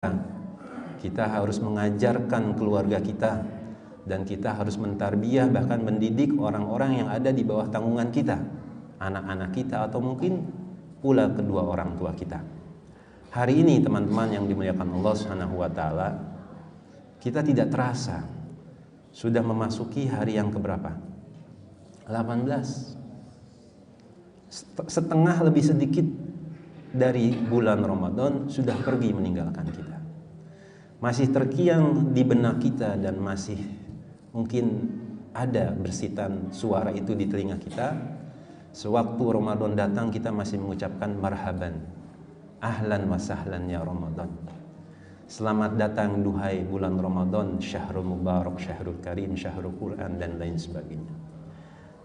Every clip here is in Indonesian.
Kita harus mengajarkan keluarga kita, dan kita harus mentarbiyah, bahkan mendidik orang-orang yang ada di bawah tanggungan kita, anak-anak kita, atau mungkin pula kedua orang tua kita. Hari ini teman-teman yang dimuliakan Allah Subhanahu wa taala, kita tidak terasa sudah memasuki hari yang keberapa? 18. Setengah lebih sedikit dari bulan Ramadan sudah pergi meninggalkan kita. Masih terkiang di benak kita dan masih mungkin ada bersitan suara itu di telinga kita. Sewaktu Ramadan datang kita masih mengucapkan marhaban, ahlan wa sahlan ya Ramadan. Selamat datang duhai bulan Ramadan, syahrul mubarak, syahrul karim, syahrul Quran, dan lain sebagainya.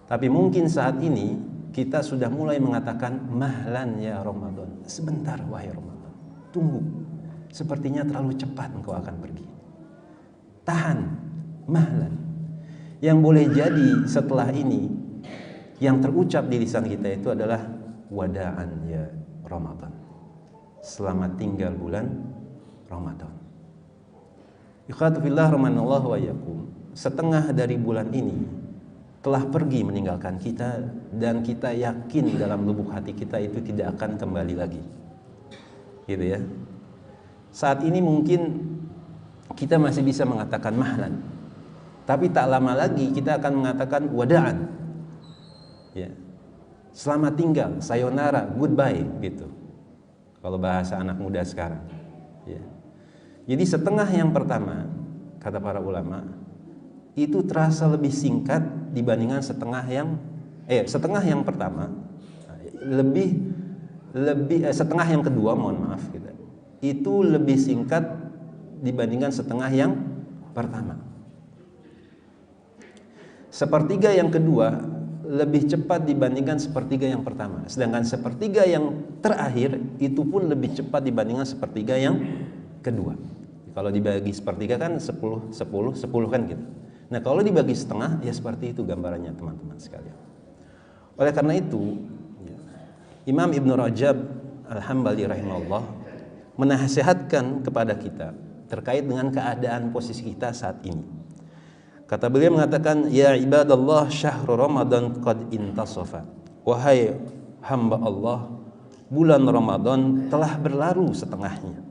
Tapi mungkin saat ini kita sudah mulai mengatakan mahlan ya Ramadan. Sebentar wahai Ramadan, tunggu. Sepertinya terlalu cepat engkau akan pergi. Tahan, mahlan. Yang boleh jadi setelah ini, yang terucap di lisan kita itu adalah wada'an ya Ramadan. Selamat tinggal bulan Ramadan. Ikhwatu fillah rahimanallahu wa iyyakum. Setengah dari bulan ini telah pergi meninggalkan kita, dan kita yakin dalam lubuk hati kita itu tidak akan kembali lagi. Gitu ya. Saat ini mungkin kita masih bisa mengatakan mahlan, tapi tak lama lagi kita akan mengatakan wada'an. Ya. Selamat tinggal, sayonara, goodbye gitu. Kalau bahasa anak muda sekarang. Ya. Jadi setengah yang pertama, kata para ulama, itu terasa lebih singkat dibandingkan setengah yang pertama, setengah yang kedua, mohon maaf gitu. Itu lebih singkat dibandingkan setengah yang pertama. Sepertiga yang kedua lebih cepat dibandingkan sepertiga yang pertama. Sedangkan sepertiga yang terakhir itu pun lebih cepat dibandingkan sepertiga yang kedua. Kalau dibagi sepertiga kan 10 kan gitu. Nah kalau dibagi setengah ya seperti itu gambarannya teman-teman sekalian. Oleh karena itu Imam Ibn Rajab Al-Hambali rahimahullah menasihatkan kepada kita terkait dengan keadaan posisi kita saat ini. Kata beliau mengatakan, ya ibadallah syahrul Ramadan qad intasafa. Wahai hamba Allah, bulan Ramadan telah berlalu setengahnya.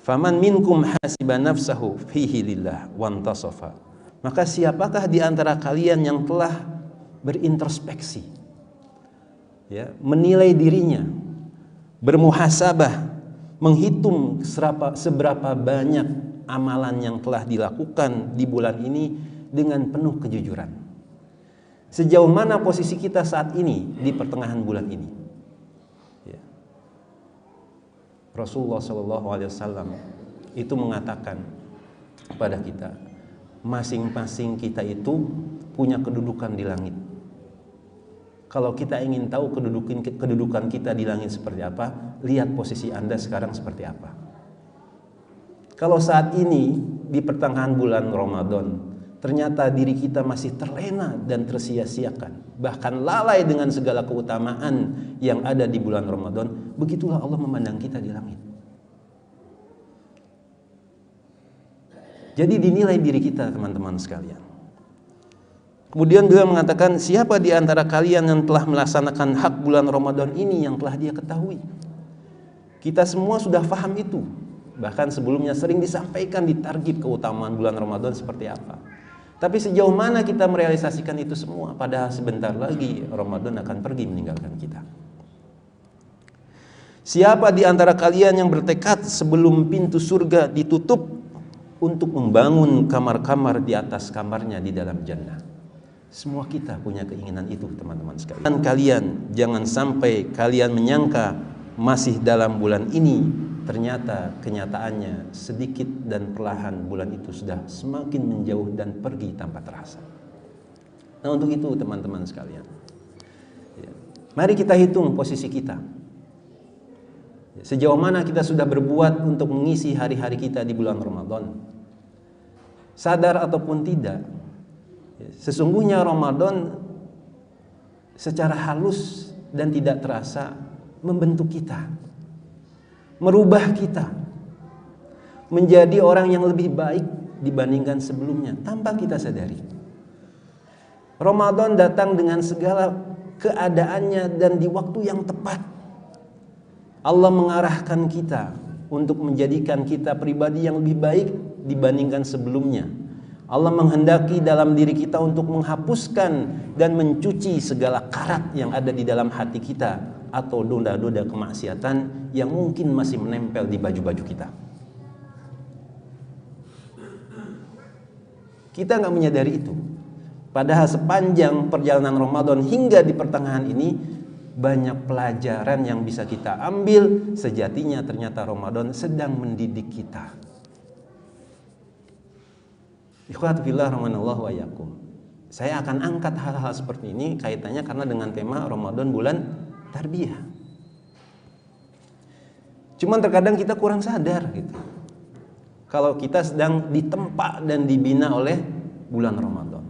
Faman minkum hasiba nafsahu fihi lillah wantasafa. Maka siapakah di antara kalian yang telah berintrospeksi, ya, menilai dirinya, bermuhasabah, menghitung seberapa banyak amalan yang telah dilakukan di bulan ini dengan penuh kejujuran. Sejauh mana posisi kita saat ini di pertengahan bulan ini? Ya. Rasulullah SAW itu mengatakan kepada kita, masing-masing kita itu punya kedudukan di langit. Kalau kita ingin tahu kedudukan kita di langit seperti apa, lihat posisi Anda sekarang seperti apa. Kalau saat ini di pertengahan bulan Ramadan ternyata diri kita masih terlena dan tersia-siakan, bahkan lalai dengan segala keutamaan yang ada di bulan Ramadan, begitulah Allah memandang kita di langit. Jadi dinilai diri kita teman-teman sekalian. Kemudian beliau mengatakan, siapa di antara kalian yang telah melaksanakan hak bulan Ramadan ini yang telah dia ketahui? Kita semua sudah paham itu. Bahkan sebelumnya sering disampaikan di targib keutamaan bulan Ramadan seperti apa. Tapi sejauh mana kita merealisasikan itu semua? Padahal sebentar lagi Ramadan akan pergi meninggalkan kita. Siapa di antara kalian yang bertekad sebelum pintu surga ditutup untuk membangun kamar-kamar di atas kamarnya di dalam jannah? Semua kita punya keinginan itu teman-teman sekalian. Dan kalian jangan sampai kalian menyangka masih dalam bulan ini, ternyata kenyataannya sedikit dan perlahan bulan itu sudah semakin menjauh dan pergi tanpa terasa. Nah untuk itu teman-teman sekalian, ya, mari kita hitung posisi kita. Sejauh mana kita sudah berbuat untuk mengisi hari-hari kita di bulan Ramadan. Sadar ataupun tidak, sesungguhnya Ramadan secara halus dan tidak terasa membentuk kita, merubah kita, menjadi orang yang lebih baik dibandingkan sebelumnya tanpa kita sadari. Ramadan datang dengan segala keadaannya dan di waktu yang tepat. Allah mengarahkan kita untuk menjadikan kita pribadi yang lebih baik dibandingkan sebelumnya. Allah menghendaki dalam diri kita untuk menghapuskan dan mencuci segala karat yang ada di dalam hati kita atau dosa-dosa kemaksiatan yang mungkin masih menempel di baju-baju kita. Kita nggak menyadari itu. Padahal sepanjang perjalanan Ramadan hingga di pertengahan ini banyak pelajaran yang bisa kita ambil. Sejatinya ternyata Ramadan sedang mendidik kita. Ikhwat fillah rahimanallahu wa iyyakum. Saya akan angkat hal-hal seperti ini kaitannya karena dengan tema Ramadan bulan tarbiyah. Cuman terkadang kita kurang sadar gitu. Kalau kita sedang ditempa dan dibina oleh bulan Ramadan.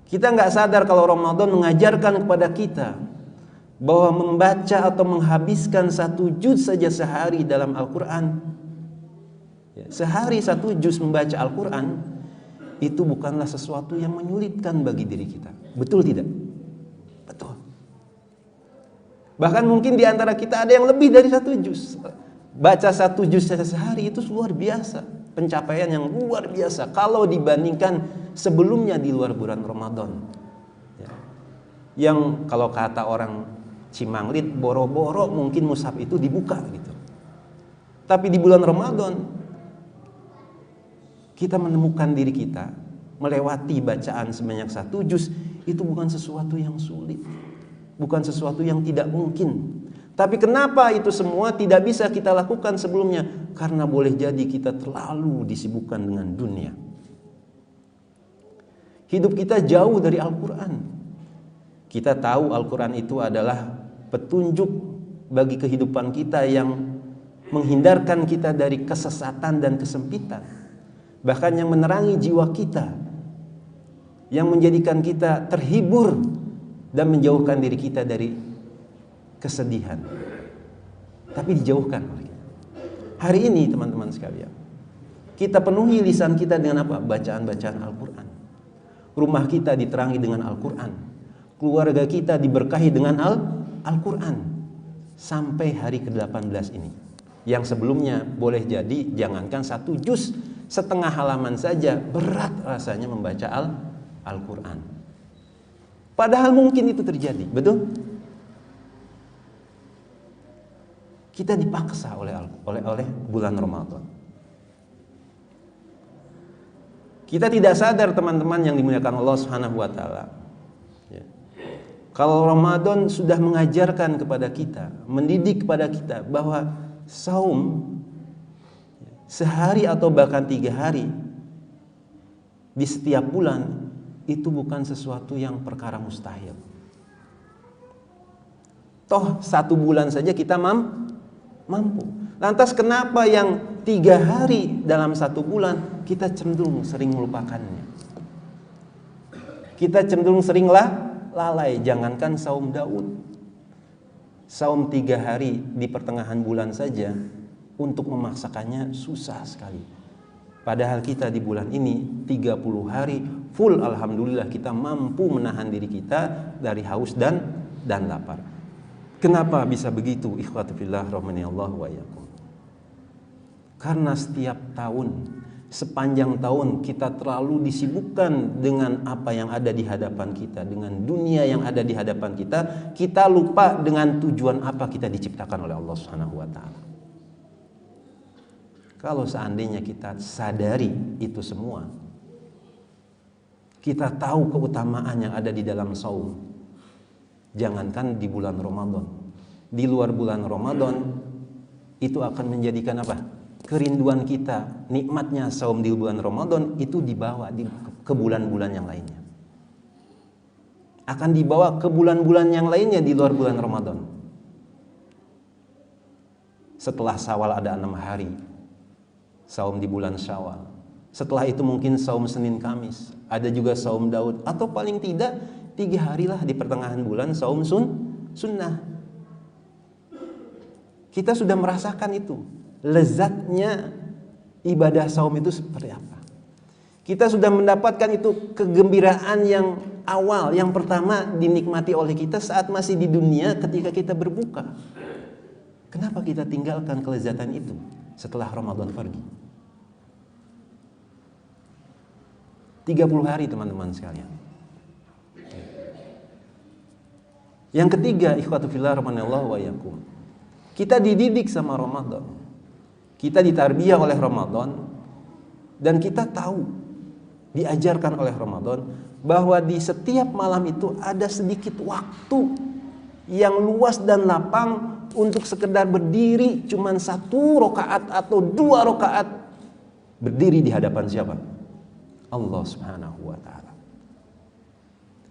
Kita nggak sadar kalau Ramadan mengajarkan kepada kita bahwa membaca atau menghabiskan 1 juz saja sehari dalam Al-Quran, sehari 1 juz membaca Al-Quran, itu bukanlah sesuatu yang menyulitkan bagi diri kita. Betul tidak? Betul. Bahkan mungkin di antara kita ada yang lebih dari 1 juz. Baca 1 juz saja sehari itu luar biasa. Pencapaian yang luar biasa kalau dibandingkan sebelumnya di luar bulan Ramadan. Yang kalau kata orang Cimanglit, boro-boro mungkin mushaf itu dibuka gitu. Tapi di bulan Ramadan kita menemukan diri kita melewati bacaan sebanyak 1 juz itu bukan sesuatu yang sulit, bukan sesuatu yang tidak mungkin. Tapi kenapa itu semua tidak bisa kita lakukan sebelumnya? Karena boleh jadi kita terlalu disibukkan dengan dunia. Hidup kita jauh dari Al-Quran. Kita tahu Al-Quran itu adalah petunjuk bagi kehidupan kita yang menghindarkan kita dari kesesatan dan kesempitan. Bahkan yang menerangi jiwa kita, yang menjadikan kita terhibur dan menjauhkan diri kita dari kesedihan. Tapi dijauhkan oleh kita. Hari ini teman-teman sekalian, kita penuhi lisan kita dengan apa? Bacaan-bacaan Al-Quran. Rumah kita diterangi dengan Al-Quran. Keluarga kita diberkahi dengan Al-Quran. Sampai hari ke-18 ini. Yang sebelumnya boleh jadi jangankan 1 juz, setengah halaman saja berat rasanya membaca Al-Quran. Padahal mungkin itu terjadi, betul? Kita dipaksa oleh bulan Ramadan. Kita tidak sadar teman-teman yang dimuliakan Allah Subhanahu wa taala. Kalau Ramadan sudah mengajarkan kepada kita, mendidik kepada kita bahwa saum sehari atau bahkan 3 hari di setiap bulan itu bukan sesuatu yang perkara mustahil. Toh 1 bulan saja kita mampu. Lantas kenapa yang 3 hari dalam 1 bulan kita cenderung sering melupakannya? Kita cenderung seringlah lalai. Jangankan saum Daud, saum 3 hari di pertengahan bulan saja untuk memaksakannya susah sekali. Padahal kita di bulan ini 30 hari full, alhamdulillah kita mampu menahan diri kita dari haus dan lapar. Kenapa bisa begitu? Ikhwati fillah rahimanallahu wa iyyakum. Karena setiap tahun, sepanjang tahun kita terlalu disibukkan dengan apa yang ada di hadapan kita, dengan dunia yang ada di hadapan kita. Kita lupa dengan tujuan apa kita diciptakan oleh Allah Subhanahu wa taala. Kalau seandainya kita sadari itu semua, kita tahu keutamaan yang ada di dalam saum. Jangankan di bulan Ramadan, di luar bulan Ramadan itu akan menjadikan apa? Kerinduan kita, nikmatnya saum di bulan Ramadan itu dibawa ke bulan-bulan yang lainnya. Akan dibawa ke bulan-bulan yang lainnya di luar bulan Ramadan. Setelah Syawal ada 6 hari, saum di bulan Syawal. Setelah itu mungkin saum Senin Kamis, ada juga saum Daud, atau paling tidak 3 harilah di pertengahan bulan saum sunnah. Kita sudah merasakan itu. lezatnya ibadah saum itu seperti apa. Kita sudah mendapatkan itu kegembiraan yang awal, yang pertama dinikmati oleh kita saat masih di dunia ketika kita berbuka. Kenapa kita tinggalkan kelezatan itu setelah Ramadan pergi? 30 hari teman-teman sekalian. Yang ketiga, ikhwatu fillah rahimanallahu wa iyyakum. Kita dididik sama Ramadan. Kita ditarbiyah oleh Ramadan dan kita tahu, diajarkan oleh Ramadan bahwa di setiap malam itu ada sedikit waktu yang luas dan lapang untuk sekedar berdiri cuman 1 rakaat atau 2 rakaat berdiri di hadapan siapa? Allah Subhanahu wa taala.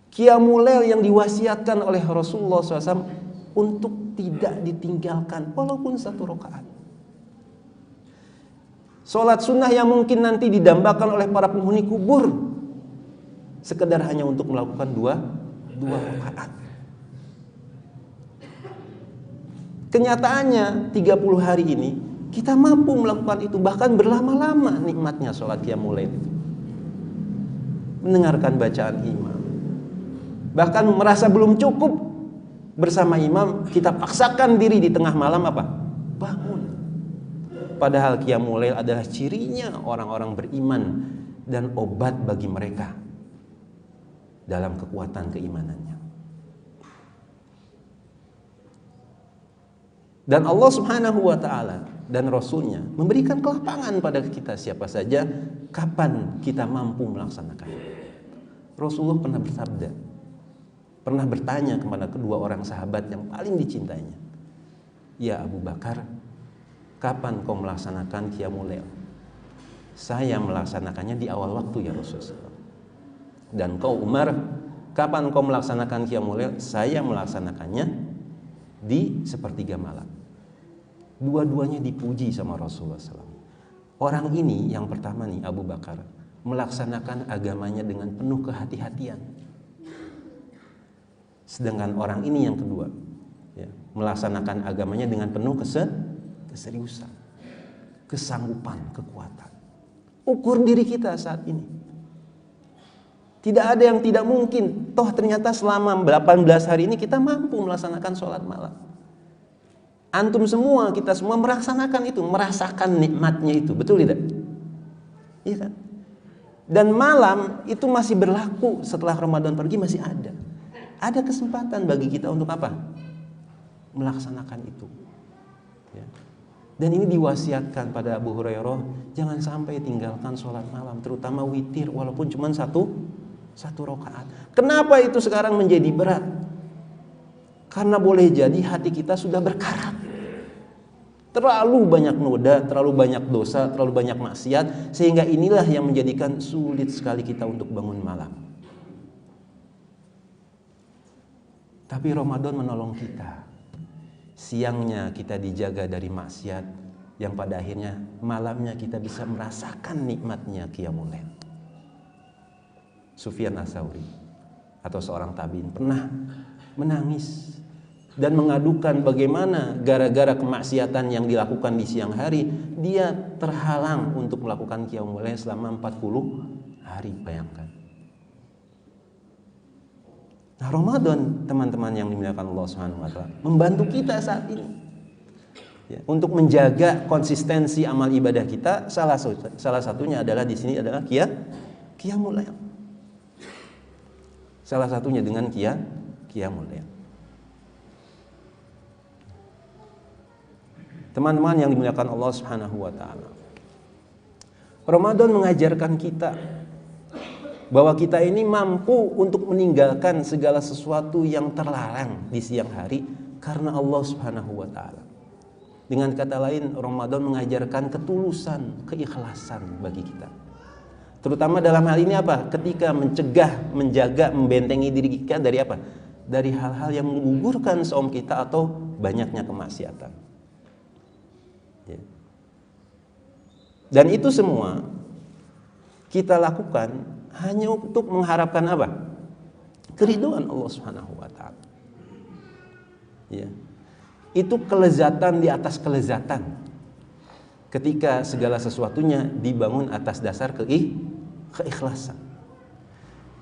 Qiyamul Lail yang diwasiatkan oleh Rasulullah SAW untuk tidak ditinggalkan walaupun 1 rakaat. Sholat sunnah yang mungkin nanti didambakan oleh para penghuni kubur sekedar hanya untuk melakukan 2 rakaat. Kenyataannya 30 hari ini kita mampu melakukan itu, bahkan berlama-lama nikmatnya sholat qiyamul lail itu. Mendengarkan bacaan imam, bahkan merasa belum cukup bersama imam, kita paksakan diri di tengah malam apa? Bangun. Padahal qiyamul lail adalah cirinya orang-orang beriman dan obat bagi mereka dalam kekuatan keimanannya. Dan Allah Subhanahu wa taala dan Rasulnya memberikan kelapangan pada kita siapa saja kapan kita mampu melaksanakannya. Rasulullah pernah bersabda, pernah bertanya kepada kedua orang sahabat yang paling dicintainya, "Ya Abu Bakar, kapan kau melaksanakan qiyamul lail?" "Saya melaksanakannya di awal waktu ya Rasulullah." "Dan kau Umar, kapan kau melaksanakan qiyamul lail?" "Saya melaksanakannya di sepertiga malam." Dua-duanya dipuji sama Rasulullah SAW. Orang ini yang pertama nih, Abu Bakar, melaksanakan agamanya dengan penuh kehati-hatian. Sedangkan orang ini yang kedua, ya, melaksanakan agamanya dengan penuh keseriusan, kesanggupan, kekuatan. Ukur diri kita saat ini. Tidak ada yang tidak mungkin. Toh ternyata selama 18 hari ini kita mampu melaksanakan sholat malam. Antum semua, kita semua merasakan itu, merasakan nikmatnya itu. Betul tidak? Iya kan? Dan malam itu masih berlaku setelah Ramadan pergi, masih ada. Ada kesempatan bagi kita untuk apa? Melaksanakan itu. Ya. Dan ini diwasiatkan pada Abu Hurairah, jangan sampai tinggalkan sholat malam, terutama witir, walaupun cuma satu rakaat. Kenapa itu sekarang menjadi berat? Karena boleh jadi hati kita sudah berkarat. Terlalu banyak noda, terlalu banyak dosa, terlalu banyak maksiat, sehingga inilah yang menjadikan sulit sekali kita untuk bangun malam. Tapi Ramadan menolong kita. Siangnya kita dijaga dari maksiat, yang pada akhirnya malamnya kita bisa merasakan nikmatnya qiyamul lail. Sufyan Ats-Tsauri atau seorang tabi'in pernah menangis dan mengadukan bagaimana gara-gara kemaksiatan yang dilakukan di siang hari dia terhalang untuk melakukan qiyamul lail selama 40 hari. Bayangkan. Nah, Ramadan, teman-teman yang dimuliakan Allah Subhanahu wa taala, membantu kita saat ini. Ya, untuk menjaga konsistensi amal ibadah kita, salah satunya adalah di sini adalah qiyamul lail. Salah satunya dengan qiyamul lail. Teman-teman yang dimuliakan Allah Subhanahu wa taala, Ramadan mengajarkan kita bahwa kita ini mampu untuk meninggalkan segala sesuatu yang terlarang di siang hari karena Allah Subhanahu wa taala. Dengan kata lain, Ramadan mengajarkan ketulusan, keikhlasan bagi kita. Terutama dalam hal ini apa? Ketika mencegah, menjaga, membentengi diri kita dari apa? Dari hal-hal yang menggugurkan saum kita atau banyaknya kemaksiatan. Ya. Dan itu semua kita lakukan hanya untuk mengharapkan apa? Keridhaan Allah Subhanahu wa taala. Ya. Itu kelezatan di atas kelezatan. ketika segala sesuatunya dibangun atas dasar keikhlasan.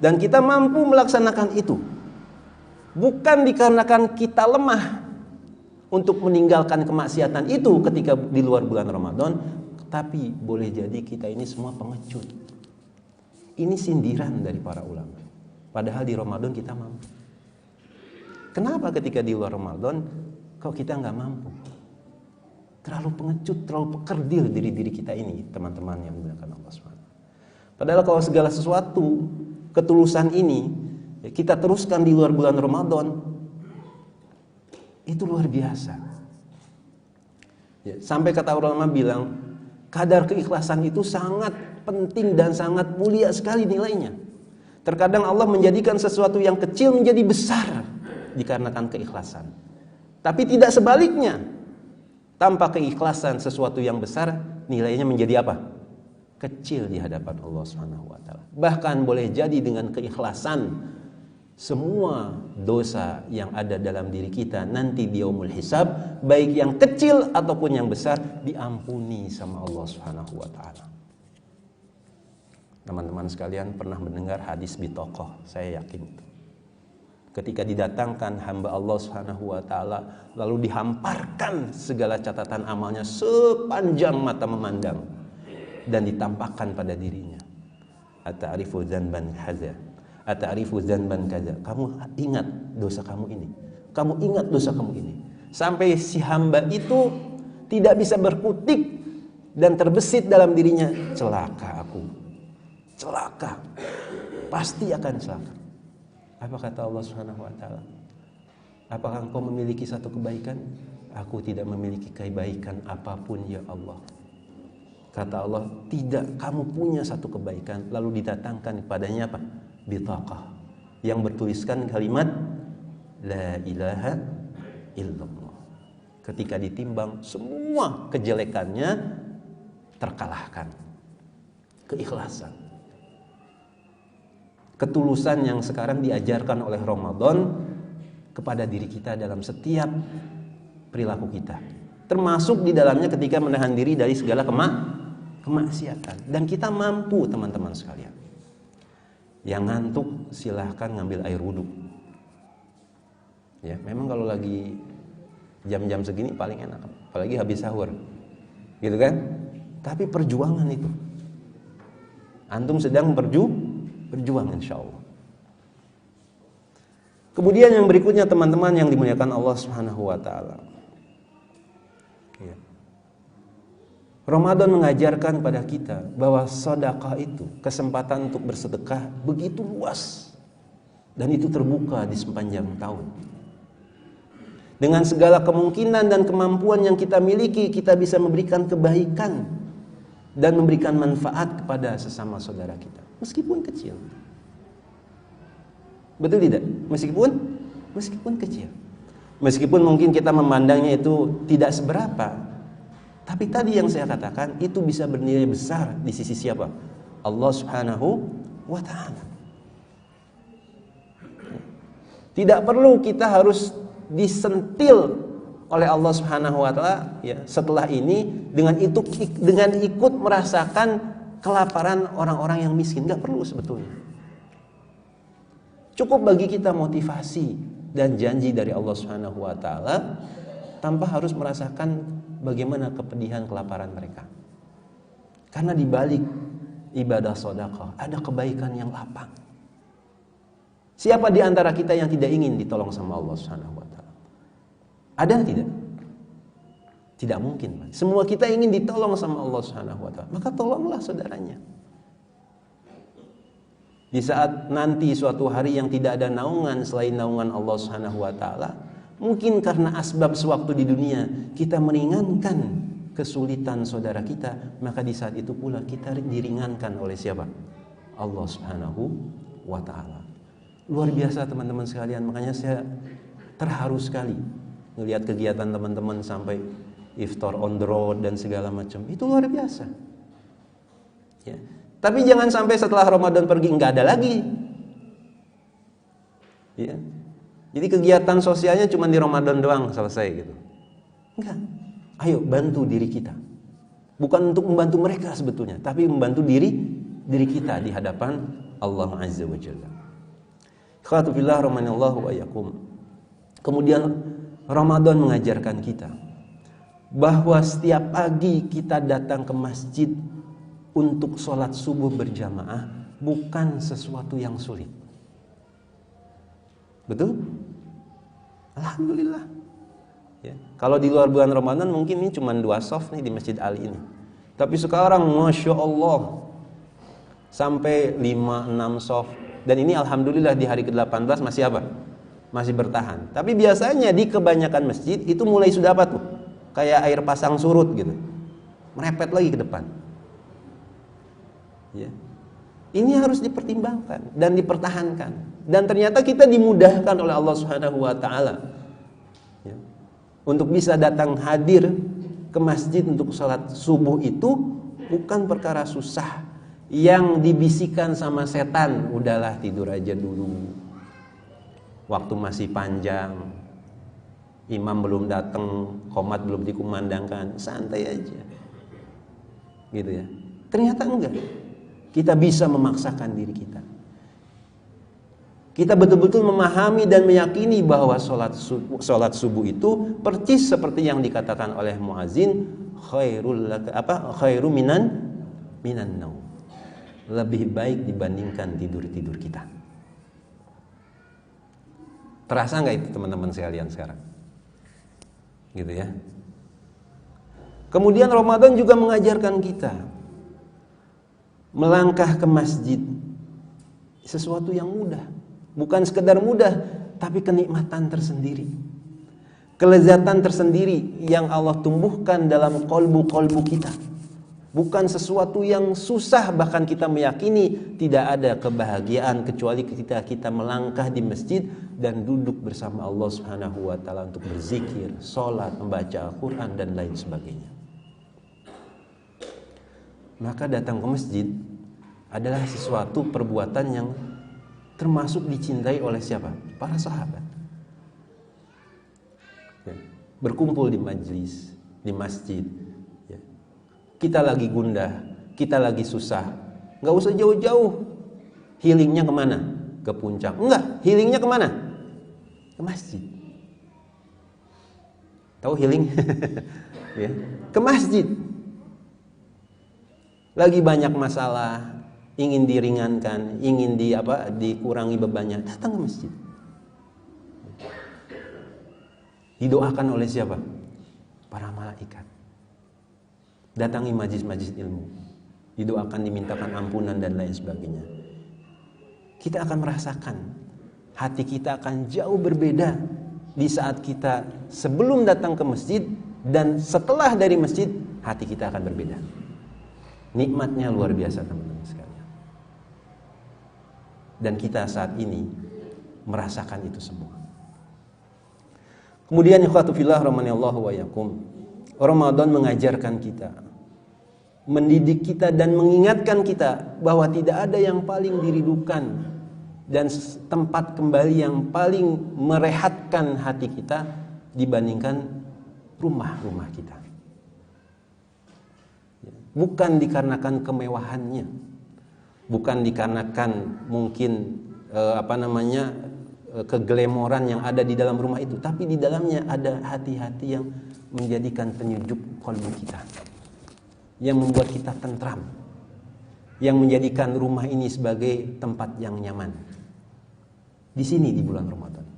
Dan kita mampu melaksanakan itu bukan dikarenakan kita lemah untuk meninggalkan kemaksiatan itu ketika di luar bulan Ramadan, tapi boleh jadi kita ini semua pengecut. Ini sindiran dari para ulama. Padahal di Ramadan kita mampu. Kenapa ketika di luar Ramadan kok kita nggak mampu? Terlalu pengecut, terlalu pekerdil diri kita ini, teman-teman yang dimuliakan Allah SWT. Padahal kalau segala sesuatu, ketulusan ini kita teruskan di luar bulan Ramadan, itu luar biasa. Ya, sampai kata ulama bilang, kadar keikhlasan itu sangat penting dan sangat mulia sekali nilainya. Terkadang Allah menjadikan sesuatu yang kecil menjadi besar dikarenakan keikhlasan. Tapi tidak sebaliknya. Tanpa keikhlasan sesuatu yang besar nilainya menjadi apa? Kecil di hadapan Allah Subhanahu wa taala. Bahkan boleh jadi dengan keikhlasan semua dosa yang ada dalam diri kita nanti di yaumul hisab, baik yang kecil ataupun yang besar, diampuni sama Allah Subhanahu wa taala. Teman-teman sekalian pernah mendengar hadis bitaqah, saya yakin itu. Ketika didatangkan hamba Allah Subhanahu wa taala, lalu dihamparkan segala catatan amalnya sepanjang mata memandang dan ditampakkan pada dirinya. Ata'rifu dzanban hadza, ata'rifu dzanban kadza. Kamu ingat dosa kamu ini. Kamu ingat dosa kamu ini. Sampai si hamba itu tidak bisa berkutik dan terbesit dalam dirinya, celaka aku. Celaka. Pasti akan celaka. Apa kata Allah Subhanahu wa taala? Apakah engkau memiliki satu kebaikan? Aku tidak memiliki kebaikan apapun ya Allah. Kata Allah, tidak, kamu punya satu kebaikan. Lalu didatangkan kepadanya apa? Bitaqah, yang bertuliskan kalimat La ilaha illallah. Ketika ditimbang, semua kejelekannya terkalahkan. Keikhlasan, ketulusan yang sekarang diajarkan oleh Ramadan kepada diri kita dalam setiap perilaku kita, termasuk di dalamnya ketika menahan diri dari segala kemaksiatan. Dan kita mampu, teman-teman sekalian. Yang ngantuk silahkan ngambil air wudhu. Ya, memang kalau lagi jam-jam segini paling enak, apalagi habis sahur, gitu kan? Tapi perjuangan itu, antum sedang berjuang insya Allah. Kemudian yang berikutnya, teman-teman yang dimuliakan Allah Subhanahu wa taala. Ya. Ramadan mengajarkan pada kita bahwa sedekah itu, kesempatan untuk bersedekah begitu luas dan itu terbuka di sepanjang tahun. Dengan segala kemungkinan dan kemampuan yang kita miliki, kita bisa memberikan kebaikan dan memberikan manfaat kepada sesama saudara kita, meskipun kecil. Betul tidak? Meskipun kecil. Meskipun mungkin kita memandangnya itu tidak seberapa, tapi tadi yang saya katakan itu bisa bernilai besar di sisi siapa? Allah Subhanahu wa taala. Tidak perlu kita harus disentil oleh Allah Subhanahu wa taala ya setelah ini dengan ikut merasakan kelaparan orang-orang yang miskin. Enggak perlu sebetulnya. Cukup bagi kita motivasi dan janji dari Allah Subhanahu wa taala tanpa harus merasakan bagaimana kepedihan kelaparan mereka. Karena di balik ibadah sedekah ada kebaikan yang lapang. Siapa di antara kita yang tidak ingin ditolong sama Allah Subhanahu wa taala? Ada tidak? Tidak mungkin. Semua kita ingin ditolong sama Allah Subhanahu wa taala. Maka tolonglah saudaranya. Di saat nanti suatu hari yang tidak ada naungan selain naungan Allah Subhanahu wa taala, mungkin karena asbab sewaktu di dunia kita meringankan kesulitan saudara kita, maka di saat itu pula kita diringankan oleh siapa? Allah Subhanahu wa taala. Luar biasa teman-teman sekalian, makanya saya terharu sekali melihat kegiatan teman-teman sampai iftar on the road dan segala macam. Itu luar biasa. Ya. Tapi jangan sampai setelah Ramadan pergi nggak ada lagi. Ya. Jadi kegiatan sosialnya cuma di Ramadan doang selesai gitu. Enggak. Ayo bantu diri kita. Bukan untuk membantu mereka sebetulnya, tapi membantu diri kita di hadapan Allah Azza wa Jalla. Ikhwatu fillah rahimanallahu wa iyyakum. Kemudian Ramadan mengajarkan kita bahwa setiap pagi kita datang ke masjid untuk sholat subuh berjamaah bukan sesuatu yang sulit. Betul? Alhamdulillah. Ya. Kalau di luar bulan Ramadan mungkin ini cuma 2 shaf nih di Masjid Ali ini. Tapi sekarang Masya Allah sampai 5-6 shaf. Dan ini Alhamdulillah di hari ke-18 masih apa? Masih bertahan. Tapi biasanya di kebanyakan masjid itu mulai sudah apa tuh? Kayak air pasang surut gitu. Merepet lagi ke depan. Ya. Ini harus dipertimbangkan dan dipertahankan. Dan ternyata kita dimudahkan oleh Allah Subhanahu wa taala. Ya. Untuk bisa datang hadir ke masjid untuk sholat subuh itu bukan perkara susah yang dibisikkan sama setan. Udahlah tidur aja dulu, waktu masih panjang, imam belum datang, qomat belum dikumandangkan, santai aja gitu ya. Ternyata enggak. Kita bisa memaksakan diri kita. Kita betul-betul memahami dan meyakini bahwa sholat subuh itu persis seperti yang dikatakan oleh muazin, khairu minan naum. Lebih baik dibandingkan tidur kita. Terasa nggak itu teman-teman sekalian sekarang? Gitu ya. Kemudian Ramadan juga mengajarkan kita melangkah ke masjid sesuatu yang mudah. Bukan sekedar mudah, tapi kenikmatan tersendiri, kelezatan tersendiri yang Allah tumbuhkan dalam kolbu kita. Bukan sesuatu yang susah, bahkan kita meyakini tidak ada kebahagiaan kecuali ketika kita melangkah di masjid dan duduk bersama Allah Subhanahu wa taala untuk berzikir, sholat, membaca Al-Quran dan lain sebagainya. Maka datang ke masjid adalah sesuatu perbuatan yang termasuk dicintai oleh siapa? Para sahabat. Ya. Berkumpul di majlis, di masjid. Ya. Kita lagi gundah, kita lagi susah, nggak usah jauh-jauh. Healingnya kemana? Ke puncak? Enggak, healingnya kemana? Ke masjid. Tahu healing? Ya. Ke masjid. Lagi banyak masalah, ingin diringankan, ingin dikurangi bebannya, datang ke masjid. Didoakan oleh siapa? Para malaikat. Datangi majlis-majlis ilmu, didoakan, dimintakan ampunan dan lain sebagainya. Kita akan merasakan hati kita akan jauh berbeda di saat kita sebelum datang ke masjid dan setelah dari masjid, hati kita akan berbeda. Nikmatnya luar biasa teman-teman sekalian. Dan kita saat ini merasakan itu semua. Kemudian ikhwatu fillah rahimanallahu wa iyyakum, Ramadan mengajarkan kita, mendidik kita dan mengingatkan kita bahwa tidak ada yang paling dirindukan dan tempat kembali yang paling merehatkan hati kita dibandingkan rumah-rumah kita. Bukan dikarenakan kemewahannya, bukan dikarenakan mungkin keglamoran yang ada di dalam rumah itu, tapi di dalamnya ada hati-hati yang menjadikan penyejuk kalbu kita, yang membuat kita tentram, yang menjadikan rumah ini sebagai tempat yang nyaman. Di sini di bulan Ramadan.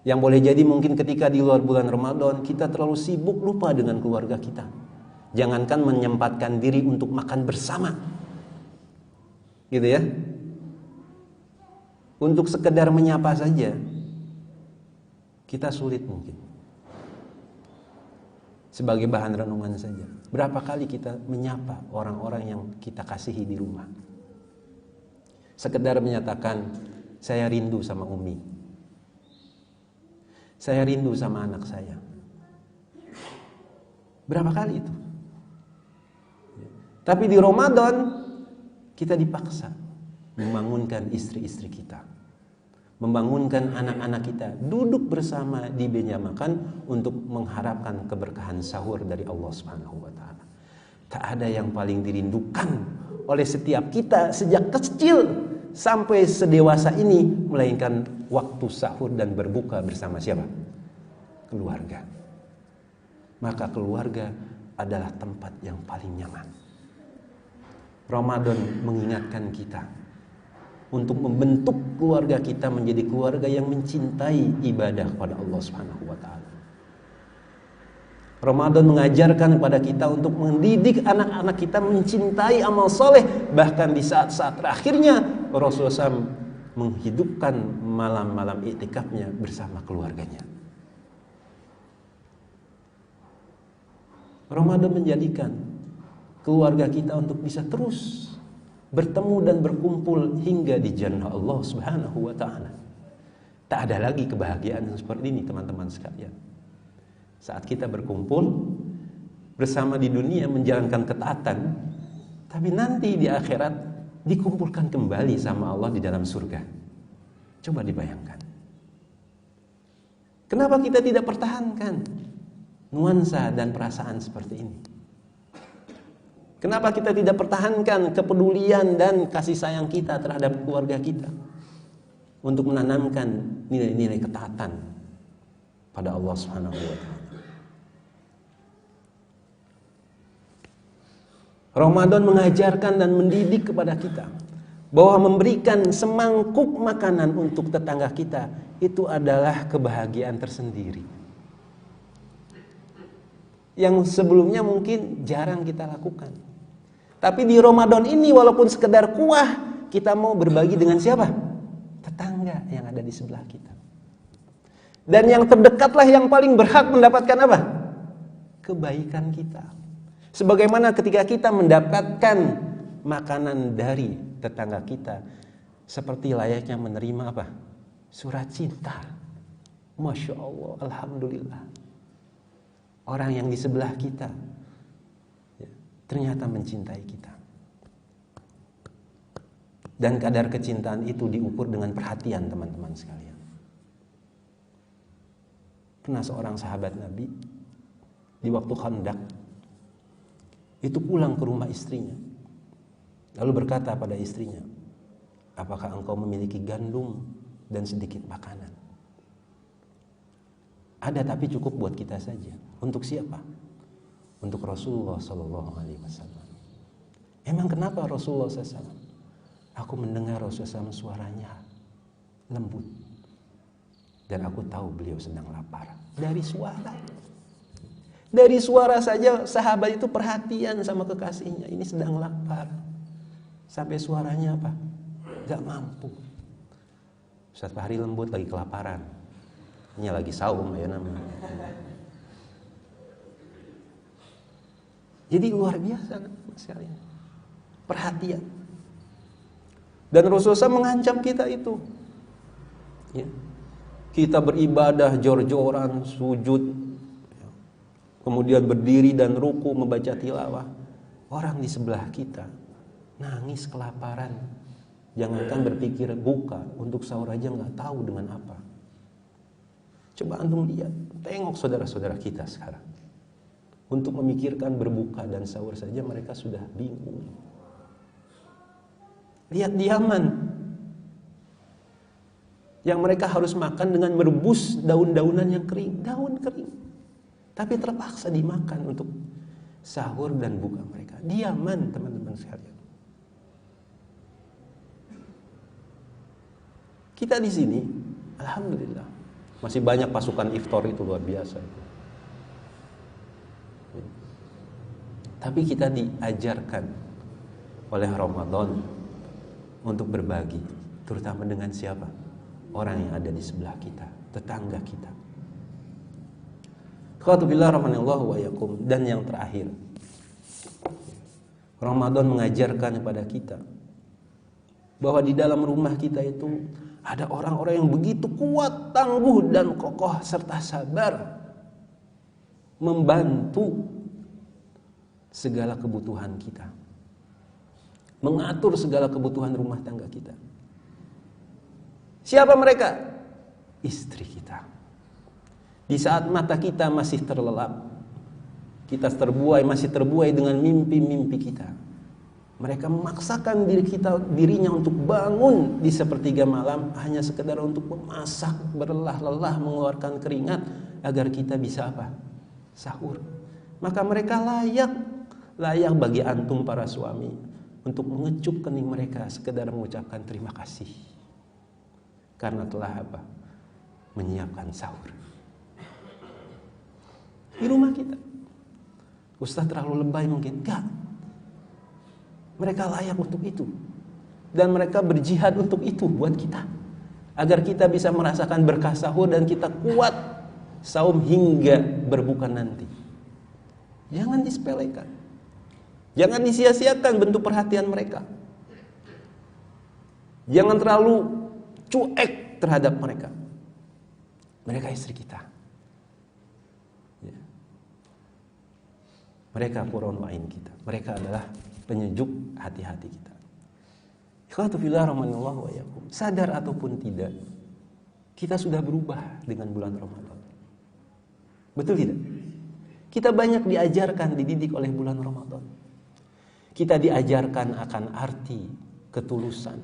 Yang boleh jadi mungkin ketika di luar bulan Ramadan kita terlalu sibuk lupa dengan keluarga kita. Jangankan menyempatkan diri untuk makan bersama. Gitu ya. Untuk sekedar menyapa saja kita sulit mungkin. Sebagai bahan renungan saja. Berapa kali kita menyapa orang-orang yang kita kasihi di rumah. Sekedar menyatakan, saya rindu sama Umi. Saya rindu sama anak saya. Berapa kali itu? Tapi di Ramadan kita dipaksa membangunkan istri-istri kita, membangunkan anak-anak kita, duduk bersama di meja makan untuk mengharapkan keberkahan sahur dari Allah Subhanahu wa taala. Tak ada yang paling dirindukan oleh setiap kita sejak kecil sampai sedewasa ini, melainkan waktu sahur dan berbuka bersama siapa? Keluarga. Maka keluarga adalah tempat yang paling nyaman. Ramadan mengingatkan kita untuk membentuk keluarga kita menjadi keluarga yang mencintai ibadah kepada Allah Subhanahu wa taala. Ramadan mengajarkan kepada kita untuk mendidik anak-anak kita mencintai amal soleh. Bahkan di saat-saat terakhirnya Rasulullah SAW menghidupkan malam-malam iktikafnya bersama keluarganya. Ramadan menjadikan keluarga kita untuk bisa terus bertemu dan berkumpul hingga di jannah Allah Subhanahu wa taala. Tak ada lagi kebahagiaan seperti ini, teman-teman sekalian. Saat kita berkumpul bersama di dunia menjalankan ketaatan, tapi nanti di akhirat dikumpulkan kembali sama Allah di dalam surga. Coba dibayangkan. Kenapa kita tidak pertahankan nuansa dan perasaan seperti ini? Kenapa kita tidak pertahankan kepedulian dan kasih sayang kita terhadap keluarga kita untuk menanamkan nilai-nilai ketaatan pada Allah Subhanahu wa taala? Ramadan mengajarkan dan mendidik kepada kita bahwa memberikan semangkuk makanan untuk tetangga kita itu adalah kebahagiaan tersendiri, yang sebelumnya mungkin jarang kita lakukan. Tapi di Ramadan ini walaupun sekedar kuah, kita mau berbagi dengan siapa? Tetangga yang ada di sebelah kita. Dan yang terdekatlah yang paling berhak mendapatkan apa? Kebaikan kita. Sebagaimana ketika kita mendapatkan makanan dari tetangga kita, seperti layaknya menerima apa? Surat cinta. Masya Allah, alhamdulillah. Orang yang di sebelah kita ternyata mencintai kita. Dan kadar kecintaan itu diukur dengan perhatian, teman-teman sekalian. Pernah seorang sahabat Nabi di waktu Khandaq itu pulang ke rumah istrinya, lalu berkata pada istrinya, apakah engkau memiliki gandum dan sedikit makanan? Ada, tapi cukup buat kita saja. Untuk siapa? Untuk Rasulullah SAW. Emang kenapa Rasulullah SAW? Aku mendengar Rasulullah SAW suaranya lembut, dan aku tahu beliau sedang lapar. Dari suara saja sahabat itu perhatian sama kekasihnya. Ini sedang lapar. Sampai suaranya apa? Gak mampu. Ustaz Fahri lembut lagi kelaparan. Ini lagi saum ya namanya. Jadi luar biasa sekali. Perhatian. Dan Rasulullah SAW mengancam kita itu. Ya. Kita beribadah jor-joran, sujud, kemudian berdiri dan ruku membaca tilawah. Orang di sebelah kita nangis kelaparan. Jangankan berpikir buka, untuk sahur aja nggak tahu dengan apa. Coba antum lihat, tengok saudara-saudara kita sekarang. Untuk memikirkan berbuka dan sahur saja mereka sudah bingung. Lihat di Yaman, yang mereka harus makan dengan merebus daun-daunan yang kering, daun kering. Tapi terpaksa dimakan untuk sahur dan buka mereka. Di Yaman, teman-teman sekalian. Kita di sini, alhamdulillah, masih banyak pasukan iftar, itu luar biasa. Tapi kita diajarkan oleh Ramadan untuk berbagi, terutama dengan siapa? Orang yang ada di sebelah kita, tetangga kita. Qatubillah rahmanallahu wa yakum. Dan yang terakhir, Ramadan mengajarkan kepada kita bahwa di dalam rumah kita itu ada orang-orang yang begitu kuat, tangguh dan kokoh serta sabar membantu segala kebutuhan kita, mengatur segala kebutuhan rumah tangga kita. Siapa mereka? Istri kita. Di saat mata kita masih terlelap, Kita masih terbuai dengan mimpi-mimpi kita. Mereka memaksakan dirinya untuk bangun di sepertiga malam hanya sekedar untuk memasak, berlelah-lelah, mengeluarkan keringat agar kita bisa apa? Sahur. Maka mereka layak bagi antum para suami untuk mengecup kening mereka sekedar mengucapkan terima kasih karena telah apa? Menyiapkan sahur di rumah kita. Ustaz terlalu lebay mungkin. Enggak. Mereka layak untuk itu. Dan mereka berjihad untuk itu buat kita. Agar kita bisa merasakan berkah sahur dan kita kuat saum hingga berbuka nanti. Jangan disepelekan. Jangan disia-siakan bentuk perhatian mereka. Jangan terlalu cuek terhadap mereka. Mereka istri kita. Mereka qurratu a'yun kita. Mereka adalah penyejuk hati-hati kita. Ikhwatu fillah rahimanallahu wa iyyakum. Sadar ataupun tidak, kita sudah berubah dengan bulan Ramadan. Betul tidak? Kita banyak diajarkan, dididik oleh bulan Ramadan. Kita diajarkan akan arti ketulusan.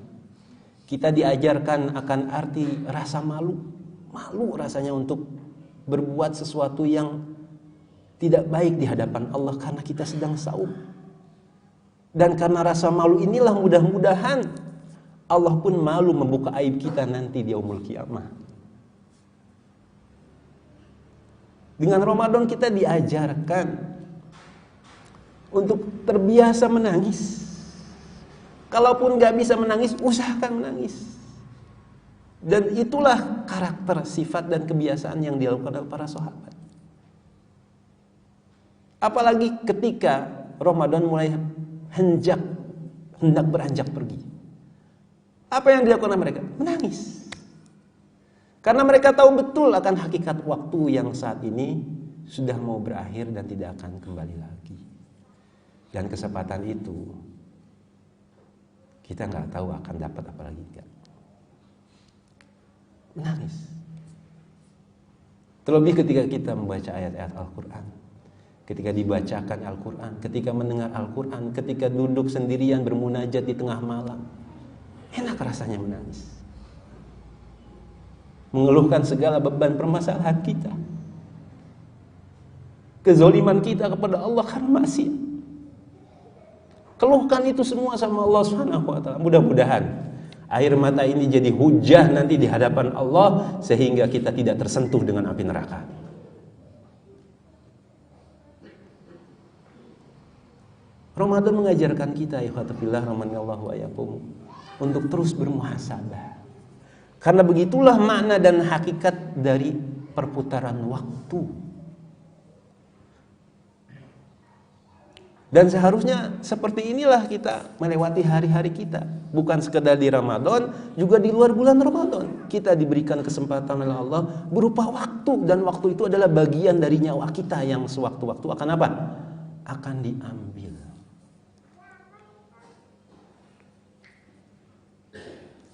Kita diajarkan akan arti rasa malu. Malu rasanya untuk berbuat sesuatu yang tidak baik di hadapan Allah karena kita sedang saum. Dan karena rasa malu inilah mudah-mudahan Allah pun malu membuka aib kita nanti di yaumul qiyamah. Dengan Ramadan kita diajarkan untuk terbiasa menangis. Kalaupun gak bisa menangis, usahakan menangis. Dan itulah karakter, sifat dan kebiasaan yang dilakukan oleh para sahabat. Apalagi ketika Ramadan mulai hendak beranjak pergi. Apa yang dilakukan oleh mereka? Menangis. Karena mereka tahu betul akan hakikat waktu yang saat ini sudah mau berakhir dan tidak akan kembali lagi. Dan kesempatan itu kita nggak tahu akan dapat apa lagi enggak. Menangis. Terlebih ketika kita membaca ayat-ayat Al-Quran. Ketika dibacakan Al-Quran, ketika mendengar Al-Quran, ketika duduk sendirian bermunajat di tengah malam, enak rasanya menangis. Mengeluhkan segala beban permasalahan kita, kezaliman kita kepada Allah karena maksiat. Keluhkan itu semua sama Allah Subhanahu wa taala. Mudah-mudahan air mata ini jadi hujah nanti di hadapan Allah sehingga kita tidak tersentuh dengan api neraka. Ramadan mengajarkan kita ikhwata fillah rahimanallahu wa iyyakum untuk terus bermuhasabah. Karena begitulah makna dan hakikat dari perputaran waktu. Dan seharusnya seperti inilah kita melewati hari-hari kita. Bukan sekedar di Ramadan, juga di luar bulan Ramadan. Kita diberikan kesempatan oleh Allah berupa waktu. Dan waktu itu adalah bagian dari nyawa kita yang sewaktu-waktu akan apa? Akan diambil.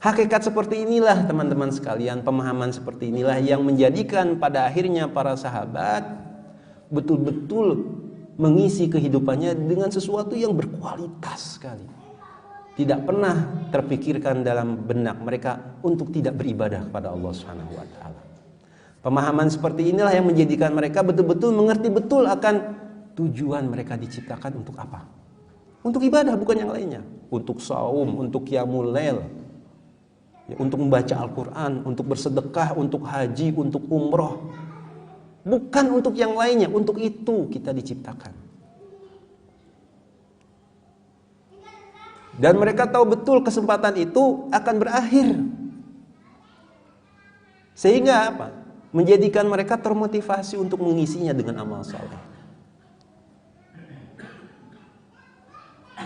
Hakikat seperti inilah teman-teman sekalian, pemahaman seperti inilah yang menjadikan pada akhirnya para sahabat betul-betul mengisi kehidupannya dengan sesuatu yang berkualitas sekali. Tidak pernah terpikirkan dalam benak mereka untuk tidak beribadah kepada Allah Subhanahu wa taala. Pemahaman seperti inilah yang menjadikan mereka betul-betul mengerti betul akan tujuan mereka diciptakan untuk apa? Untuk ibadah, bukan yang lainnya. Untuk saum, untuk qiyamul lail, untuk membaca Al-Quran, untuk bersedekah, untuk haji, untuk umroh. Bukan untuk yang lainnya, untuk itu kita diciptakan. Dan mereka tahu betul kesempatan itu akan berakhir. Sehingga apa? Menjadikan mereka termotivasi untuk mengisinya dengan amal saleh.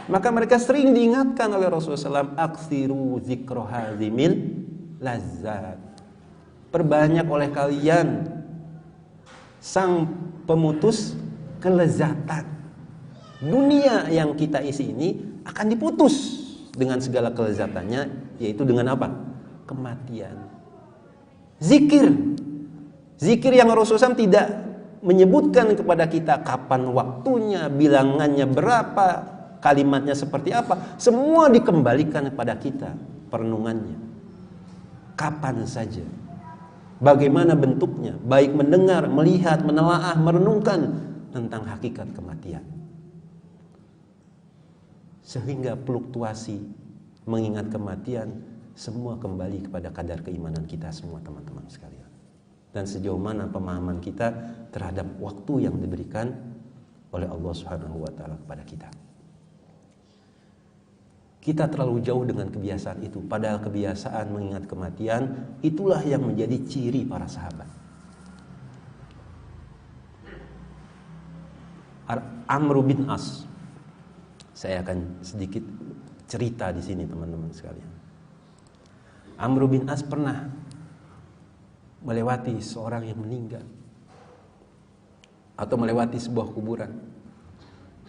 Maka mereka sering diingatkan oleh Rasulullah SAW, aksiru zikro hazimil lazat. Perbanyak oleh kalian sang pemutus kelezatan. Dunia yang kita isi ini akan diputus dengan segala kelezatannya, yaitu dengan apa? Kematian. Zikir yang Rasulullah SAW tidak menyebutkan kepada kita kapan waktunya, bilangannya berapa, kalimatnya seperti apa, semua dikembalikan kepada kita perenungannya. Kapan saja, bagaimana bentuknya, baik mendengar, melihat, menelaah, merenungkan tentang hakikat kematian. Sehingga fluktuasi mengingat kematian semua kembali kepada kadar keimanan kita semua, teman-teman sekalian. Dan sejauh mana pemahaman kita terhadap waktu yang diberikan oleh Allah Subhanahu wa taala kepada kita. Kita terlalu jauh dengan kebiasaan itu, padahal kebiasaan mengingat kematian itulah yang menjadi ciri para sahabat. Amr bin As. Saya akan sedikit cerita di sini, teman-teman sekalian. Amr bin As pernah melewati seorang yang meninggal atau melewati sebuah kuburan.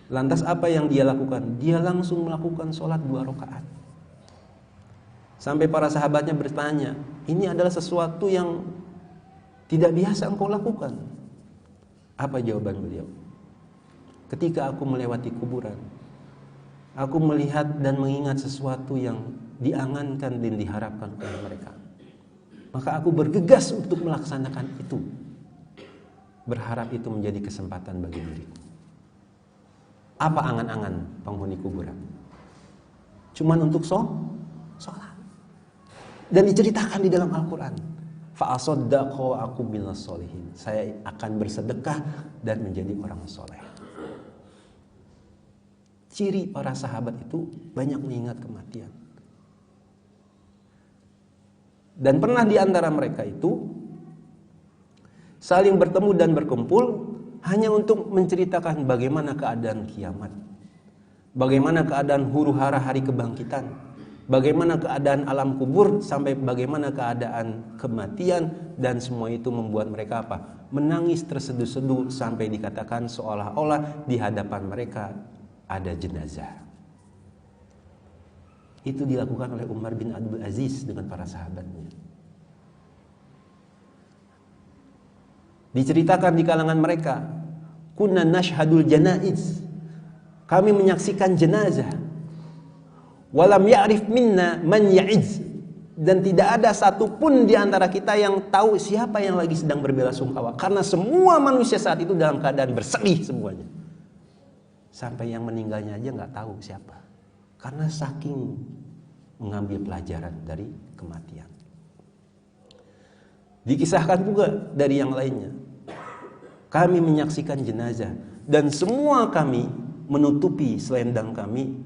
Lantas apa yang dia lakukan? Dia langsung melakukan sholat 2 rakaat. Sampai para sahabatnya bertanya, ini adalah sesuatu yang tidak biasa engkau lakukan. Apa jawaban beliau? Ketika aku melewati kuburan, aku melihat dan mengingat sesuatu yang diangankan dan diharapkan oleh mereka. Maka aku bergegas untuk melaksanakan itu. Berharap itu menjadi kesempatan bagi diriku. Apa angan-angan penghuni kuburan? Cuman untuk sholat. Dan diceritakan di dalam Al-Quran. Fa'asaddaqo aku minas sholihin. Saya akan bersedekah dan menjadi orang soleh. Ciri para sahabat itu banyak mengingat kematian. Dan pernah di antara mereka itu saling bertemu dan berkumpul hanya untuk menceritakan bagaimana keadaan kiamat, bagaimana keadaan huru-hara hari kebangkitan, bagaimana keadaan alam kubur, sampai bagaimana keadaan kematian. Dan semua itu membuat mereka apa? Menangis terseduh-seduh sampai dikatakan seolah-olah di hadapan mereka ada jenazah. Itu dilakukan oleh Umar bin Abdul Aziz dengan para sahabatnya. Diceritakan di kalangan mereka, kunna nashhadul janaiz. Kami menyaksikan jenazah. Walam ya'rif minna man ya'iz. Dan tidak ada satupun di antara kita yang tahu siapa yang lagi sedang berbelasungkawa. Karena semua manusia saat itu dalam keadaan bersedih semuanya. Sampai yang meninggalnya aja nggak tahu siapa. Karena saking mengambil pelajaran dari kematian. Dikisahkan juga dari yang lainnya. Kami menyaksikan jenazah dan semua kami menutupi selendang kami.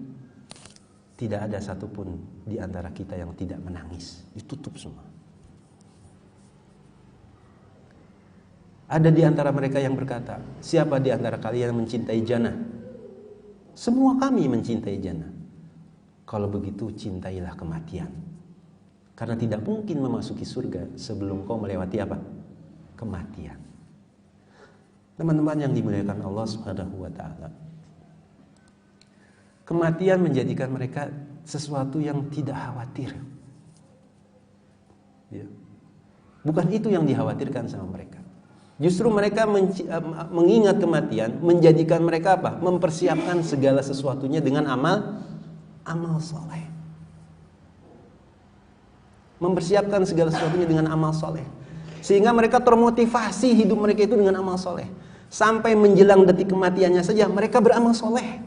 Tidak ada satupun di antara kita yang tidak menangis. Ditutup semua. Ada di antara mereka yang berkata, siapa di antara kalian yang mencintai jannah? Semua kami mencintai jannah. Kalau begitu cintailah kematian. Karena tidak mungkin memasuki surga sebelum kau melewati apa? Kematian. Teman-teman yang dimuliakan Allah Subhanahu wa taala. Kematian menjadikan mereka sesuatu yang tidak khawatir. Ya. Bukan itu yang dikhawatirkan sama mereka. Justru mereka mengingat kematian menjadikan mereka apa? Mempersiapkan segala sesuatunya dengan amal soleh. Mempersiapkan segala sesuatunya dengan amal soleh. Sehingga mereka termotivasi hidup mereka itu dengan amal soleh. Sampai menjelang detik kematiannya saja mereka beramal soleh.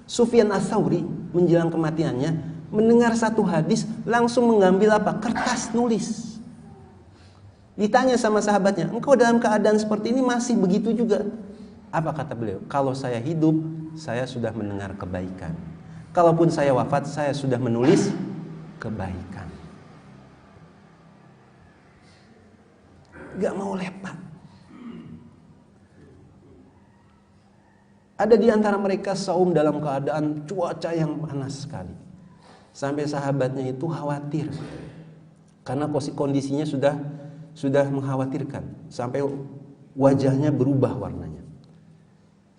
Sufyan Ats-Tsauri menjelang kematiannya mendengar satu hadis langsung mengambil apa? Kertas nulis. Ditanya sama sahabatnya, engkau dalam keadaan seperti ini masih begitu juga? Apa kata beliau? Kalau saya hidup, saya sudah mendengar kebaikan. Kalaupun saya wafat, saya sudah menulis kebaikan. Gak mau lepas. Ada di antara mereka saum dalam keadaan cuaca yang panas sekali. Sampai sahabatnya itu khawatir. Karena kondisinya sudah mengkhawatirkan. Sampai wajahnya berubah warnanya.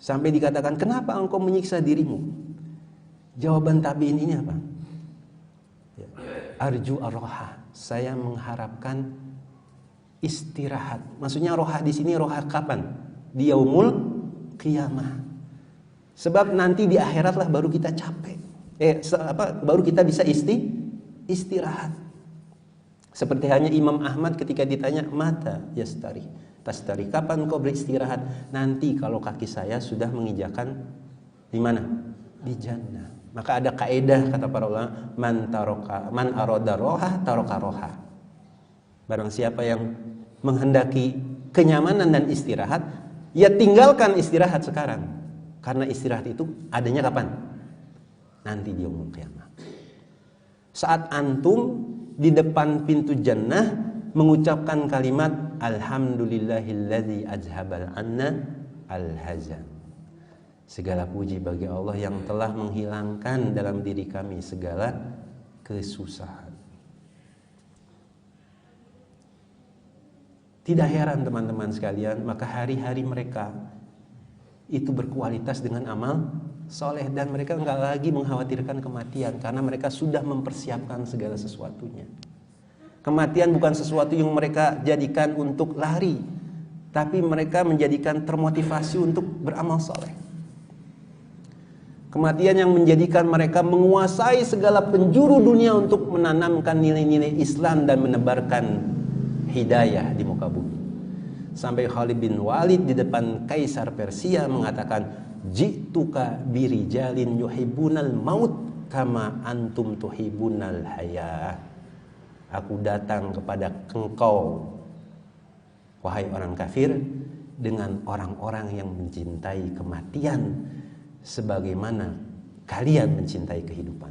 Sampai dikatakan, kenapa engkau menyiksa dirimu? Jawaban tabi'in ini apa? Ya. Arju ar-roha. Saya mengharapkan istirahat. Maksudnya roha di sini roha kapan? di yaumul qiyamah. Sebab nanti di akhirat lah baru kita capek. Baru kita bisa istirahat. Seperti hanya Imam Ahmad ketika ditanya, mata tastari, kapan kau beristirahat? Nanti kalau kaki saya sudah menginjakan di mana? Di jannah. Maka ada kaedah kata para ulama, man arada roha taroka roha. Barang siapa yang menghendaki kenyamanan dan istirahat, ya tinggalkan istirahat sekarang. Karena istirahat itu adanya kapan? Nanti di yaumul qiyamah. Saat antum di depan pintu jannah mengucapkan kalimat alhamdulillahilladzi azhabal anna al-hazan. Segala puji bagi Allah yang telah menghilangkan dalam diri kami segala kesusahan. Tidak heran teman-teman sekalian, maka hari-hari mereka itu berkualitas dengan amal soleh, dan mereka enggak lagi mengkhawatirkan kematian karena mereka sudah mempersiapkan segala sesuatunya. Kematian bukan sesuatu yang mereka jadikan untuk lari, tapi mereka menjadikan termotivasi untuk beramal soleh. Kematian yang menjadikan mereka menguasai segala penjuru dunia untuk menanamkan nilai-nilai Islam dan menebarkan hidayah di muka bumi. Sampai Khalid bin Walid di depan Kaisar Persia mengatakan, "Ji'tuka birijalin yuhibbunal maut kama antum tuhibbunal hayah." Aku datang kepada engkau, wahai orang kafir, dengan orang-orang yang mencintai kematian sebagaimana kalian mencintai kehidupan.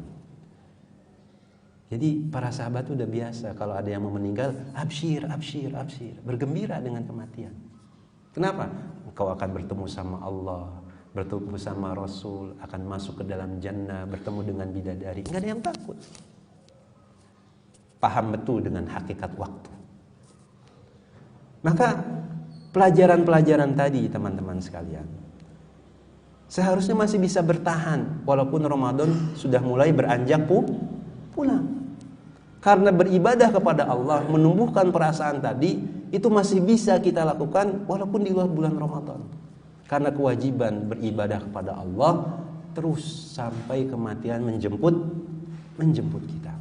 Jadi para sahabat itu udah biasa kalau ada yang mau meninggal, absyir, absyir, absyir, bergembira dengan kematian. Kenapa? Engkau akan bertemu sama Allah, bertemu sama Rasul, akan masuk ke dalam jannah, bertemu dengan bidadari. Enggak ada yang takut. Paham betul dengan hakikat waktu. Maka pelajaran-pelajaran tadi teman-teman sekalian, seharusnya masih bisa bertahan walaupun Ramadan sudah mulai beranjak pulang. Karena beribadah kepada Allah, menumbuhkan perasaan tadi, itu masih bisa kita lakukan walaupun di luar bulan Ramadan. Karena kewajiban beribadah kepada Allah terus sampai kematian menjemput kita.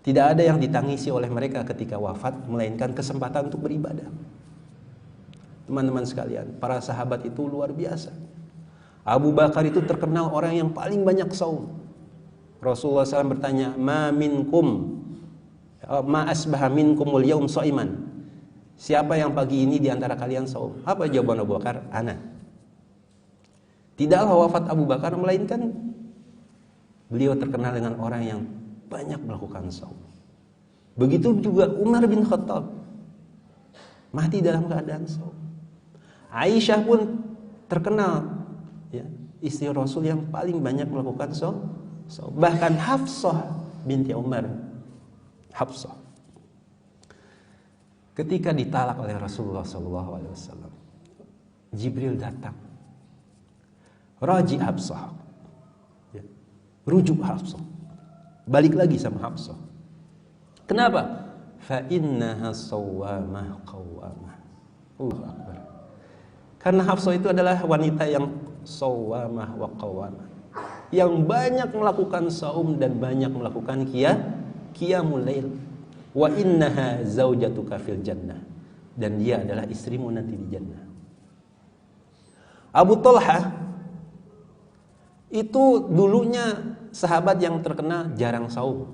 Tidak ada yang ditangisi oleh mereka ketika wafat, melainkan kesempatan untuk beribadah. Teman-teman sekalian, para sahabat itu luar biasa. Abu Bakar itu terkenal orang yang paling banyak saum. Rasulullah SAW bertanya, ma asbaha minkumul yaum shaiman. Siapa yang pagi ini di antara kalian saum? Apa jawaban Abu Bakar? Ana. Tidaklah wafat Abu Bakar, melainkan beliau terkenal dengan orang yang banyak melakukan saum. Begitu juga Umar bin Khattab, mati dalam keadaan saum. Aisyah pun terkenal, ya, istri Rasul yang paling banyak melakukan saum. Bahkan Hafsah binti Umar, Hafsah, ketika ditalak oleh Rasulullah SAW, Jibril datang, raji Hafsah, ya, rujuk Hafsah, balik lagi sama Hafsah. Kenapa? Fa innaha sawwamah qawwamah. Allahu Akbar. Karena Hafsah itu adalah wanita yang sawwamah wa qawwamah, yang banyak melakukan saum dan banyak melakukan qiyamul lail. Wa innaha zaujatuka fil jannah, dan dia adalah istrimu nanti di jannah. Abu Talha itu dulunya sahabat yang terkenal jarang saum.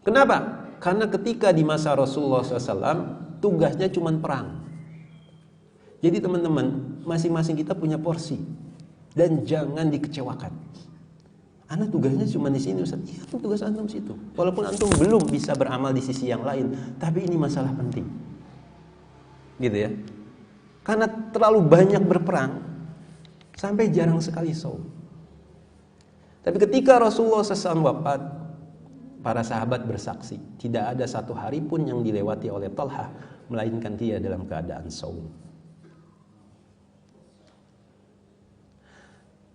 Kenapa? Karena ketika di masa Rasulullah SAW tugasnya cuma perang. Jadi teman-teman, masing-masing kita punya porsi dan jangan dikecewakan. Anak tugasnya cuma di sini, Ustaz. Iya, tugas antum situ. Walaupun antum belum bisa beramal di sisi yang lain, tapi ini masalah penting. Gitu ya. Karena terlalu banyak berperang sampai jarang sekali saum. Tapi ketika Rasulullah SAW wafat, para sahabat bersaksi, tidak ada satu hari pun yang dilewati oleh Talha melainkan dia dalam keadaan saum.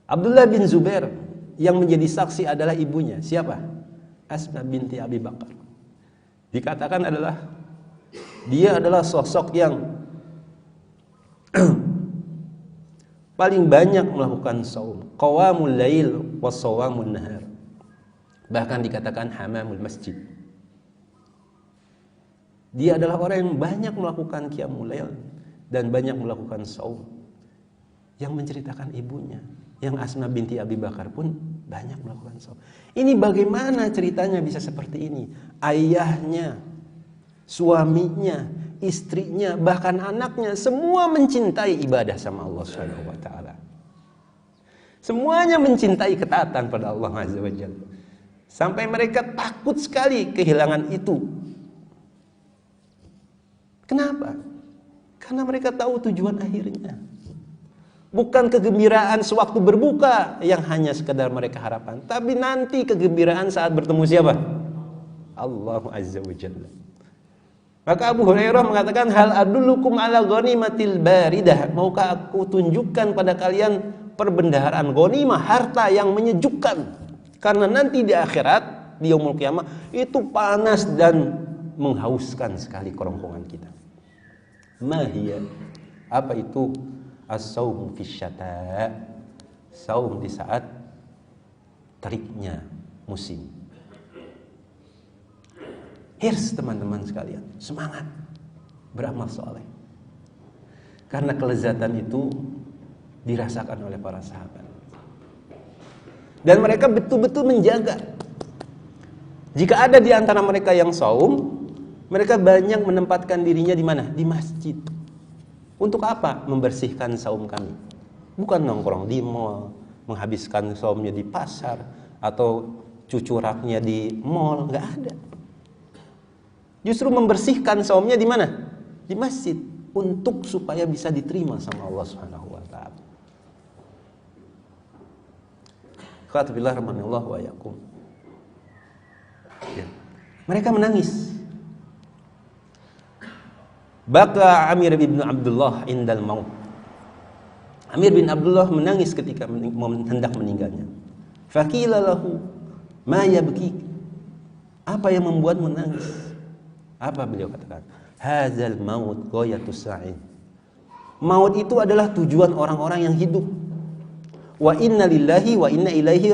Abdullah bin Zubair yang menjadi saksi adalah ibunya. Siapa? Asma binti Abi Bakar. Dikatakan dia adalah sosok yang paling banyak melakukan saum, qawamul lail wasawamun nahar. Bahkan dikatakan hamamul masjid. Dia adalah orang yang banyak melakukan qiyamul lail dan banyak melakukan saum. Yang menceritakan ibunya, yang Asma binti Abi Bakar pun banyak melakukan saum. Ini bagaimana ceritanya bisa seperti ini? Ayahnya, suaminya, istrinya, bahkan anaknya semua mencintai ibadah sama Allah Subhanahu wa taala. Semuanya mencintai ketaatan pada Allah Azza wa Jalla. Sampai mereka takut sekali kehilangan itu. Kenapa? Karena mereka tahu tujuan akhirnya. Bukan kegembiraan sewaktu berbuka yang hanya sekedar mereka harapkan, tapi nanti kegembiraan saat bertemu siapa? Allah Azza wa Jalla. Maka Abu Hurairah mengatakan, hal adullukum ala ghanimatil baridah. Maukah aku tunjukkan pada kalian perbendaharaan ghanimah, harta yang menyejukkan. Karena nanti di akhirat, di yaumul qiyamah, itu panas dan menghauskan sekali kerongkongan kita. Mahiyya, apa itu? As-saum fi syata, saum di saat teriknya musim. Hirs teman-teman sekalian, semangat beramal soleh. Karena kelezatan itu dirasakan oleh para sahabat. Dan mereka betul-betul menjaga. Jika ada di antara mereka yang saum, mereka banyak menempatkan dirinya di mana? Di masjid. Untuk apa? Membersihkan saum kami. Bukan nongkrong di mall, menghabiskan saumnya di pasar, atau cucuraknya di mall, nggak ada. Justru membersihkan saumnya di mana? Di masjid, untuk supaya bisa diterima sama Allah Subhanahu wa taala. Khawatirullah rahmanallah wa yakum. Mereka menangis. Baka Amir bin Abdullah indal maut. Amir bin Abdullah menangis ketika hendak meninggalnya. Faqila lahu ma yabki? Apa yang membuat menangis? Apa beliau katakan? Hadzal maut ghayatus sa'i. Maut itu adalah tujuan orang-orang yang hidup. Wa inna lillahi wa inna ilaihi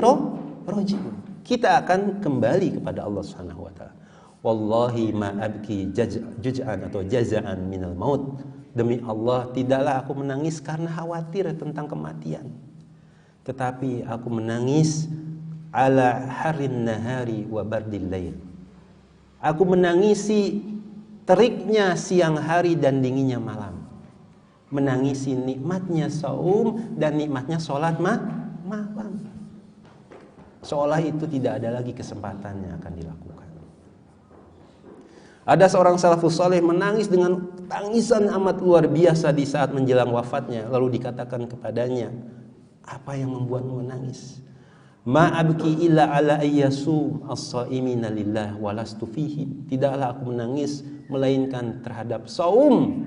raji'un. Kita akan kembali kepada Allah Subhanahu wa taala. Wallahi ma abki juz'an atau jaza'an minal maut. Demi Allah, tidaklah aku menangis karena khawatir tentang kematian. Tetapi aku menangis ala harin nahari wa bardil lail. Aku menangisi teriknya siang hari dan dinginnya malam. Menangisi nikmatnya saum dan nikmatnya sholat malam. Seolah itu tidak ada lagi kesempatan yang akan dilakukan. Ada seorang salafus saleh menangis dengan tangisan amat luar biasa di saat menjelang wafatnya. Lalu dikatakan kepadanya, apa yang membuatmu menangis? Ma abki illa ala ayyasum as-saimina lillah walastu fihi. Tidaklah aku menangis melainkan terhadap saum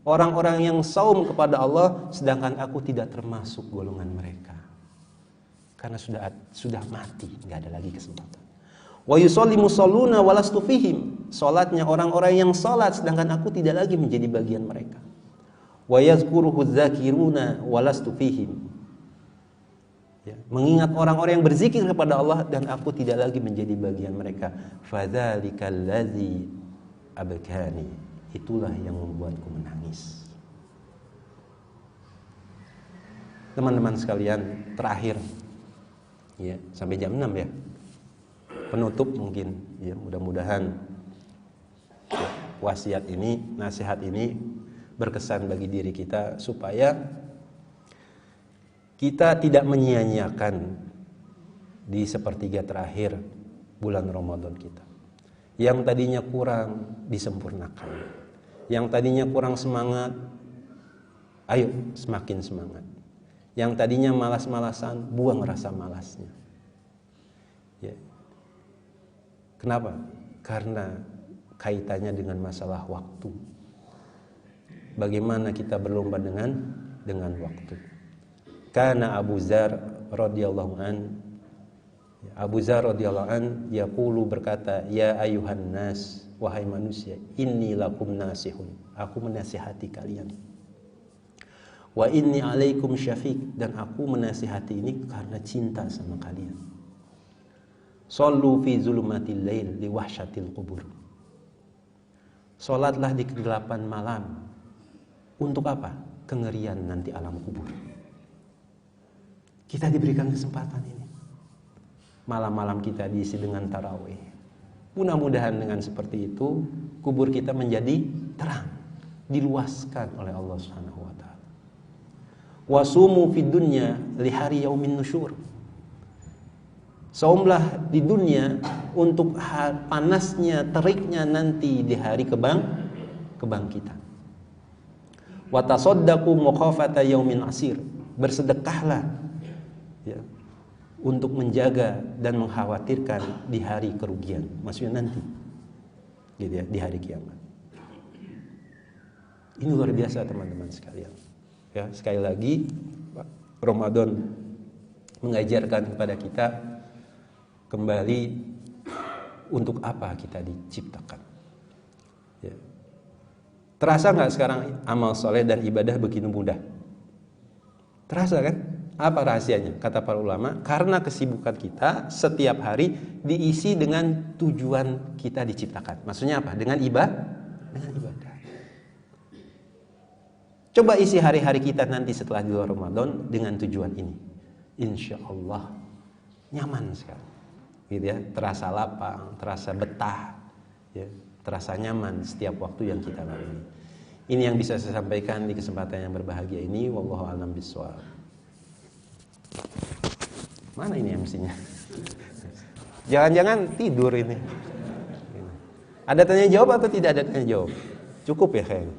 orang-orang yang saum kepada Allah, sedangkan aku tidak termasuk golongan mereka. Karena sudah mati, nggak ada lagi kesempatan. Wa yusallimu shalluna walastu fihim. Salatnya orang-orang yang salat, sedangkan aku tidak lagi menjadi bagian mereka. Wa yazkuruhu dzakiruna walastu fihim. Ya, mengingat orang-orang yang berzikir kepada Allah dan aku tidak lagi menjadi bagian mereka. Fadzalikal ladzi abkani. Itulah yang membuatku menangis. Teman-teman sekalian, terakhir ya, sampai jam 6 ya. Penutup mungkin ya, mudah-mudahan wasiat ini, nasihat ini berkesan bagi diri kita supaya kita tidak menyia-nyiakan di sepertiga terakhir bulan Ramadan kita. Yang tadinya kurang disempurnakan. Yang tadinya kurang semangat, ayo semakin semangat. Yang tadinya malas-malasan, buang rasa malasnya. Ya. Kenapa? Karena kaitannya dengan masalah waktu. Bagaimana kita berlomba dengan waktu. Karena Abu Dzar radhiyallahu an yaqulu berkata, ya ayuhan nas, wahai manusia, inni lakum nasihun. Aku menasihati kalian. Wa inni alaikum syafiq, dan aku menasihati ini karena cinta sama kalian. Sallu fi zulumatil lail li wahsyatil qubur. Salatlah di kegelapan malam. Untuk apa? Kengerian nanti alam kubur. Kita diberikan kesempatan ini. Malam-malam kita diisi dengan tarawih. Mudah-mudahan dengan seperti itu kubur kita menjadi terang, diluaskan oleh Allah Subhanahu wa taala. Wasumu fid dunya li hari yaumin nusyur. Saumlah di dunia untuk panasnya, teriknya nanti di hari kebangkitan. Wa tasaddaqu mukhafata yaumin asir. Bersedekahlah ya, untuk menjaga dan mengkhawatirkan di hari kerugian, maksudnya nanti gitu ya, di hari kiamat. Ini luar biasa teman-teman sekalian ya. Sekali lagi Ramadan mengajarkan kepada kita kembali untuk apa kita diciptakan ya. Terasa gak sekarang amal soleh dan ibadah begitu mudah? Terasa kan? Apa rahasianya? Kata para ulama, karena kesibukan kita setiap hari diisi dengan tujuan kita diciptakan. Maksudnya apa? Dengan ibadah. Coba isi hari-hari kita nanti setelah di luar Ramadan dengan tujuan ini. Insya Allah nyaman sekali. Gitu ya, terasa lapang, terasa betah, ya, terasa nyaman setiap waktu yang kita lalui. Ini yang bisa saya sampaikan di kesempatan yang berbahagia ini. Wallahu a'lam bishawab. Mana ini MC-nya? Jangan-jangan tidur ini. Ada tanya jawab atau tidak ada tanya jawab? Cukup ya kayaknya.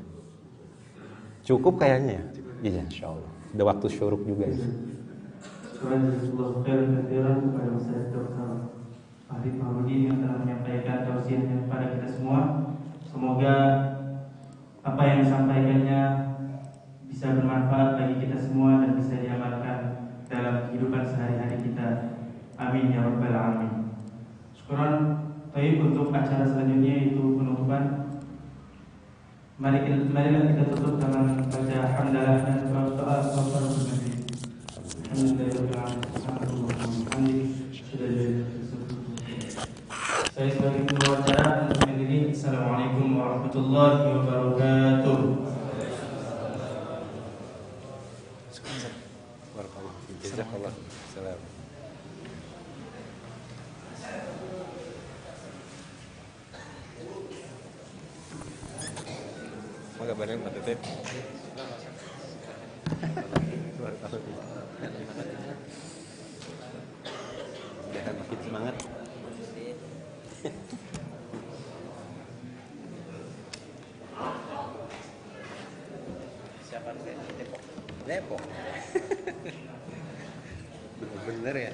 Cukup kayaknya ya. Iya, insyaallah. Ada waktu syuruk juga ya. Jazakallahu khairan katsiran kepada Ustaz Dr. Fahri Farudin yang telah menyampaikan tausiahnya kepada kita semua. Semoga apa yang disampaikannya bisa bermanfaat bagi kita semua dan bisa diamalkan dalam kehidupan sehari-hari kita. Amin ya rabbal alamin. Syukuran baik untuk acara selanjutnya yaitu penutupan. Marilah kita tutup dengan baca hamdalah dan doa kafaratul majlis. Saya sebagai pembawa acara untuk mengakhiri. Assalamualaikum warahmatullahi wabarakatuh. Jazakallah. Salam. Maka bareng Pak Tetep. Jangan makin semangat. Siapa Depok? Bener ya.